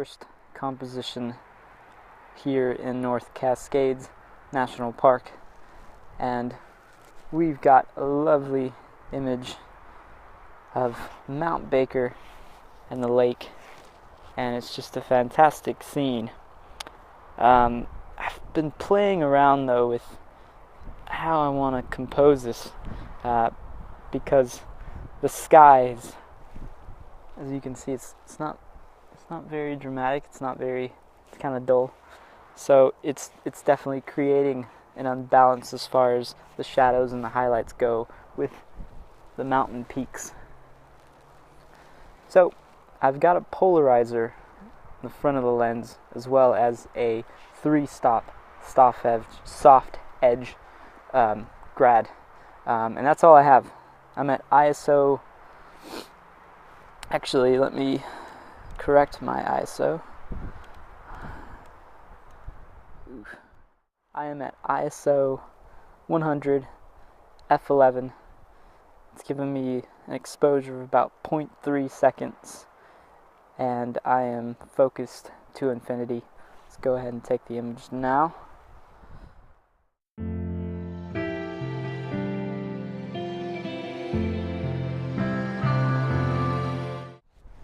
first composition here in North Cascades National Park, and we've got a lovely image of Mount Baker and the lake, and it's just a fantastic scene. I've been playing around though with how I want to compose this because the skies, as you can see, it's not very dramatic. It's kind of dull. So it's definitely creating an unbalance as far as the shadows and the highlights go with the mountain peaks. So I've got a polarizer in the front of the lens, as well as a 3-stop soft edge grad, and that's all I have. I'm at ISO. Actually, let me correct my ISO. I am at ISO 100 f11. It's giving me an exposure of about 0.3 seconds, and I am focused to infinity. Let's go ahead and take the image now.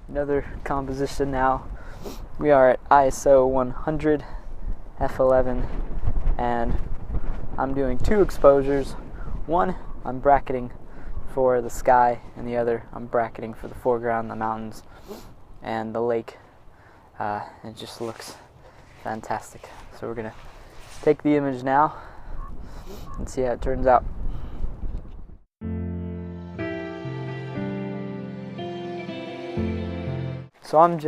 Another composition now. We are at ISO 100 f11, and I'm doing 2 exposures. One, I'm bracketing for the sky, and the other, I'm bracketing for the foreground, the mountains, and the lake. It just looks fantastic. So we're gonna take the image now and see how it turns out. So I'm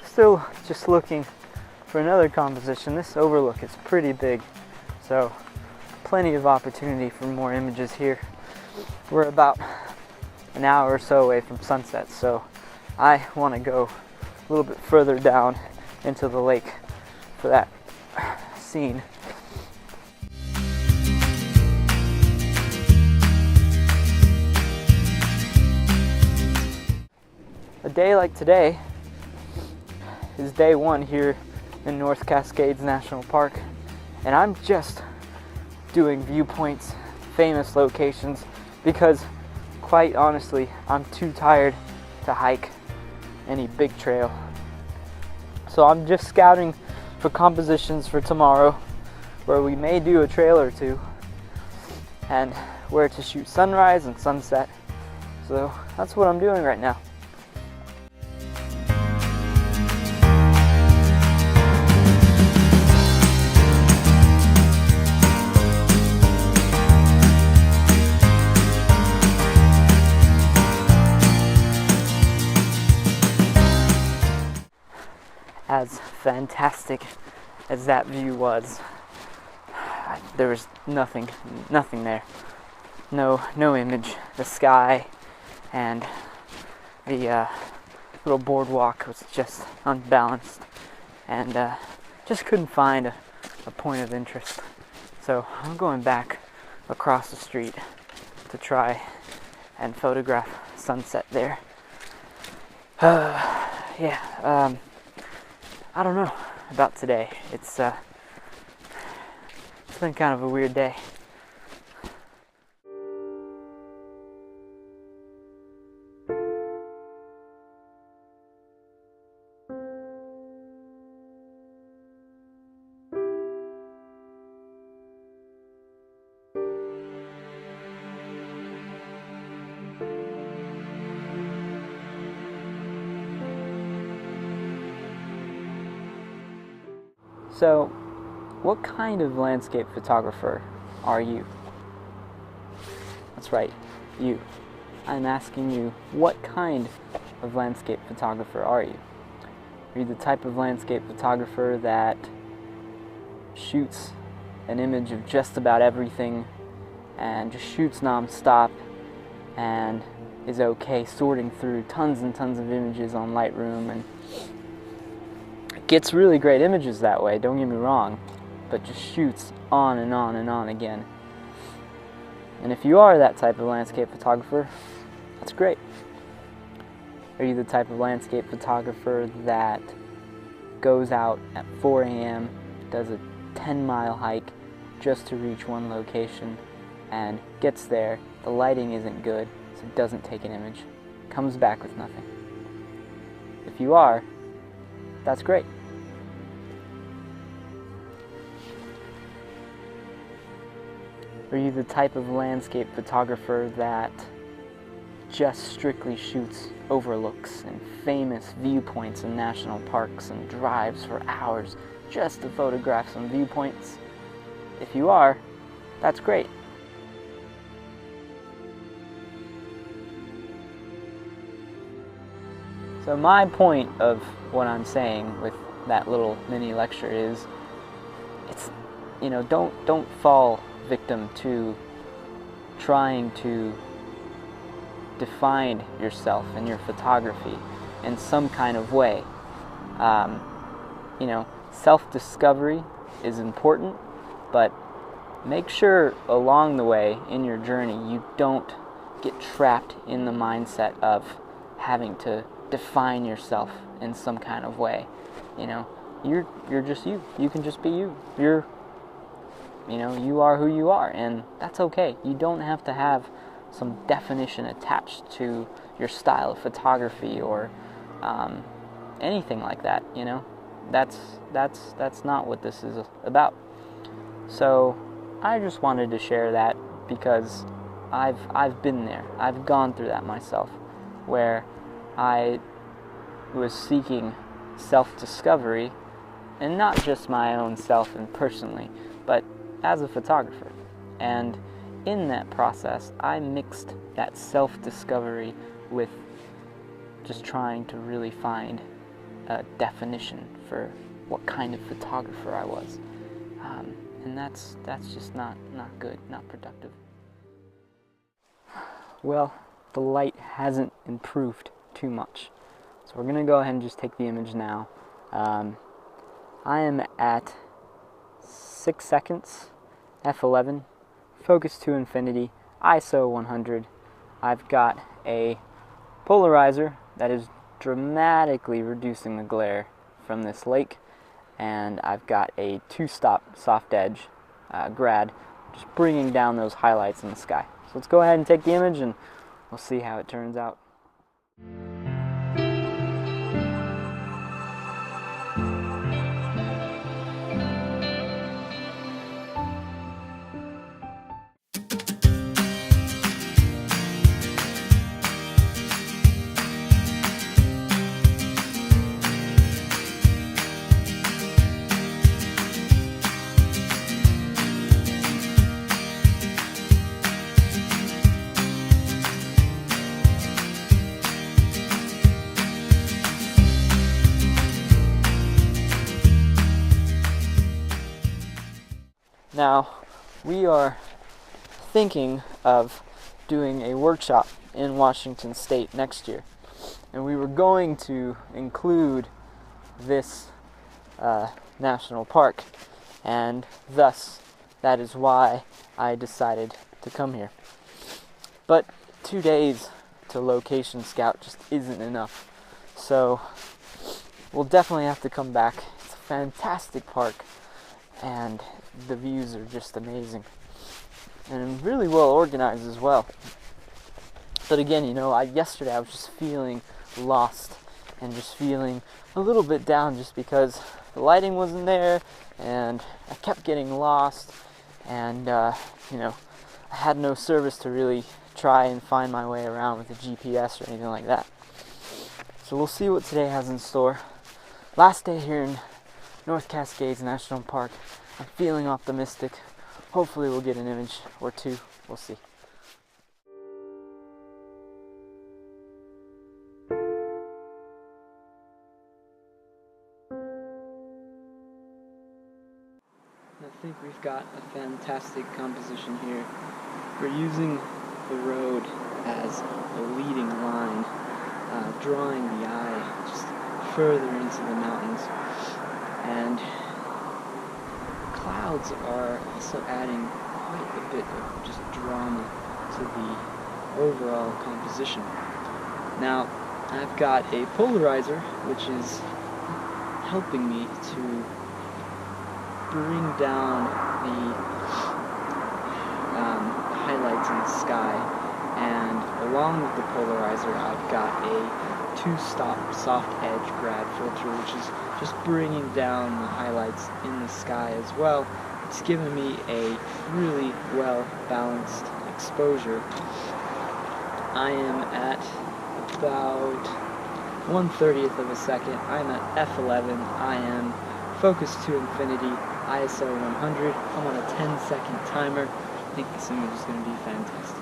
still looking for another composition. This overlook is pretty big, so plenty of opportunity for more images here. We're about an hour or so away from sunset, so I want to go a little bit further down into the lake for that scene. A day like today is day 1 here in North Cascades National Park, and I'm just doing viewpoints, famous locations, because quite honestly, I'm too tired to hike any big trail. So I'm just scouting for compositions for tomorrow where we may do a trail or two, and where to shoot sunrise and sunset. So that's what I'm doing right now. As fantastic as that view was, there was nothing there. No image. The sky and the little boardwalk was just unbalanced, and just couldn't find a point of interest. So I'm going back across the street to try and photograph sunset there. I don't know about today. It's been kind of a weird day. So, what kind of landscape photographer are you? That's right, you. I'm asking you, what kind of landscape photographer are you? Are you the type of landscape photographer that shoots an image of just about everything and just shoots non-stop and is okay sorting through tons and tons of images on Lightroom and gets really great images that way, don't get me wrong, but just shoots on and on and on again? And if you are that type of landscape photographer, that's great. Are you the type of landscape photographer that goes out at 4 a.m., does a 10-mile hike just to reach one location, and gets there, the lighting isn't good, so doesn't take an image, comes back with nothing? If you are, that's great. Are you the type of landscape photographer that just strictly shoots overlooks and famous viewpoints in national parks and drives for hours just to photograph some viewpoints? If you are, that's great. So my point of what I'm saying with that little mini lecture is, it's, don't fall victim to trying to define yourself and your photography in some kind of way. Self-discovery is important, but make sure along the way in your journey you don't get trapped in the mindset of having to define yourself in some kind of way. You're just you. You can just be you. You are who you are, and that's okay. You don't have to have some definition attached to your style of photography or anything like that. That's not what this is about. So I just wanted to share that because I've been there. I've gone through that myself, where I was seeking self-discovery, and not just my own self and personally, but as a photographer. And in that process, I mixed that self-discovery with just trying to really find a definition for what kind of photographer I was. And that's just not good, not productive. Well, the light hasn't improved too much, so we're gonna go ahead and just take the image now. I am at 6 seconds, f11, focus to infinity, ISO 100. I've got a polarizer that is dramatically reducing the glare from this lake, and I've got a 2-stop soft edge grad, just bringing down those highlights in the sky. So let's go ahead and take the image and we'll see how it turns out. Now, we are thinking of doing a workshop in Washington State next year, and we were going to include this national park, and thus that is why I decided to come here. But 2 days to location scout just isn't enough, so we'll definitely have to come back. It's a fantastic park, and the views are just amazing and really well organized as well. But again, yesterday I was just feeling lost and just feeling a little bit down just because the lighting wasn't there and I kept getting lost, and I had no service to really try and find my way around with a GPS or anything like that. So we'll see what today has in store. Last day here in North Cascades National Park. I'm feeling optimistic. Hopefully we'll get an image or two. We'll see. I think we've got a fantastic composition here. We're using the road as a leading line, drawing the eye just further into the mountains. And clouds are also adding quite a bit of just drama to the overall composition. Now, I've got a polarizer, which is helping me to bring down the highlights in the sky, and along with the polarizer I've got a 2-stop soft edge grad filter, which is just bringing down the highlights in the sky as well. It's given me a really well balanced exposure. I am at about 1/30th of a second. I'm at f11. I am focused to infinity, ISO 100. I'm on a 10-second timer. I think this image is going to be fantastic.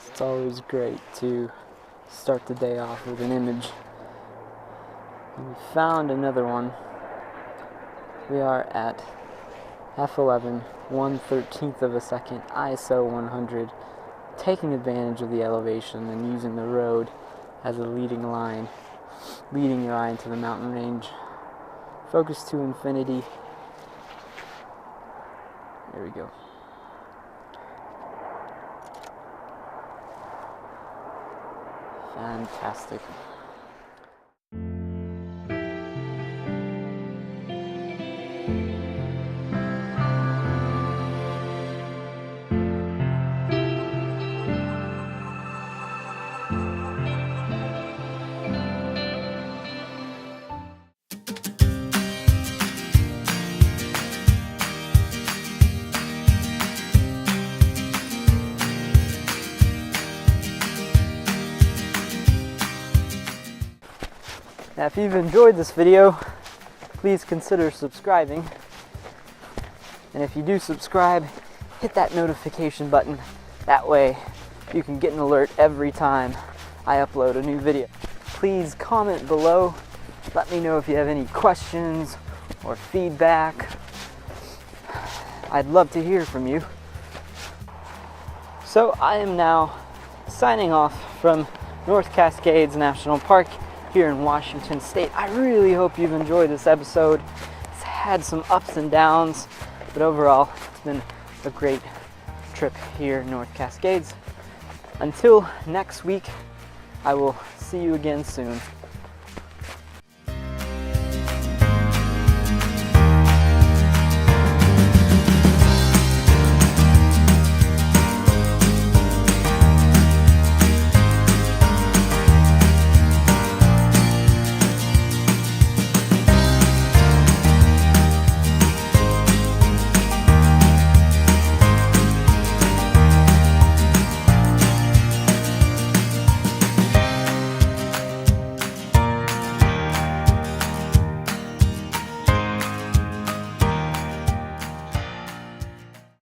It's always great to start the day off with an image. We found another one. We are at f11, 1/13th of a second, ISO 100, taking advantage of the elevation and using the road as a leading line to the mountain range. Focus to infinity. There we go. Fantastic. Now, if you've enjoyed this video, please consider subscribing. And if you do subscribe, hit that notification button. That way you can get an alert every time I upload a new video. Please comment below. Let me know if you have any questions or feedback. I'd love to hear from you. So I am now signing off from North Cascades National Park here in Washington State. I really hope you've enjoyed this episode. It's had some ups and downs, but overall it's been a great trip here in North Cascades. Until next week, I will see you again soon.